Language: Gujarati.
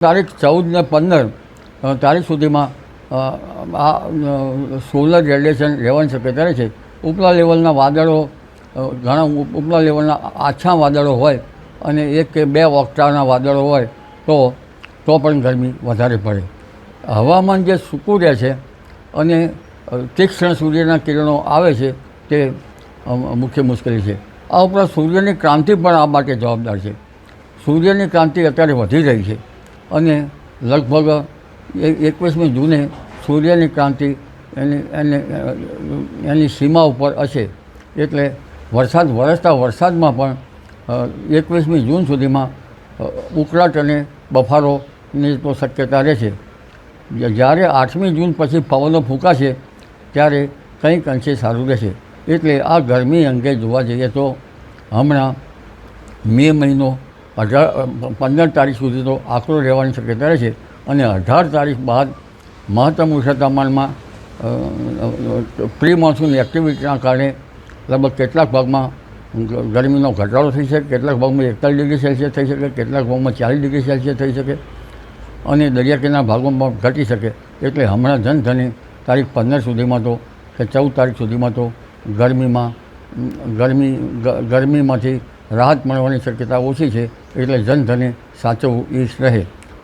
તારીખ 14 ને 15 તારીખ સુધીમાં આ સોલર રેડિયેશન રહેવાની શક્યતા રહે છે. ઉપલા લેવલના વાદળો ઘણા ઉપલા લેવલના આછા વાદળો હોય અને 1 કે 2 ઓક્ટાવના વાદળો હોય તો પણ ગરમી વધારે પડે. હવામાન જે સૂકું રહે છે અને તીક્ષ્ણ સૂર્યના કિરણો આવે છે તે મુખ્ય મુશ્કેલી છે. આ ઉપરાંત સૂર્યની ક્રાંતિ પણ આ માટે જવાબદાર છે. સૂર્યની ક્રાંતિ અત્યારે વધી રહી છે અને લગભગ 21મી જૂને સૂર્યની ક્રાંતિ એની સીમા ઉપર હશે. એટલે વરસાદમાં પણ 21મી જૂન સુધીમાં ઉકળાટ અને બફારોની તો શક્યતા રહે છે. જ્યારે 8મી જૂન પછી પવનો ફૂંકાશે ત્યારે કંઈક અંશે સારું રહેશે. એટલે આ ગરમી અંગે જોવા જઈએ તો હમણાં મે મહિનો 15 તારીખ સુધી તો આકરો રહેવાની શક્યતા રહે છે અને 18 તારીખ બાદ મહત્તમ ઉષ્ણ તાપમાનમાં પ્રી મોન્સૂન એક્ટિવિટીના કારણે લગભગ કેટલાક ભાગમાં ગરમીનો ઘટાડો થઈ શકે, કેટલાક ભાગમાં 41 ડિગ્રી સેલ્સિયસ થઈ શકે, કેટલાક ભાગમાં 40 ડિગ્રી સેલ્સિયસ થઈ શકે અને દરિયાકિનારા ભાગોમાં પણ ઘટી શકે. એટલે હમણાં જનધને તારીખ 15 સુધીમાં તો કે 14 તારીખ સુધીમાં તો ગરમીમાંથી રાહત મળવાની શક્યતા ઓછી છે. એટલે જનધને સાચવવું એ રહે.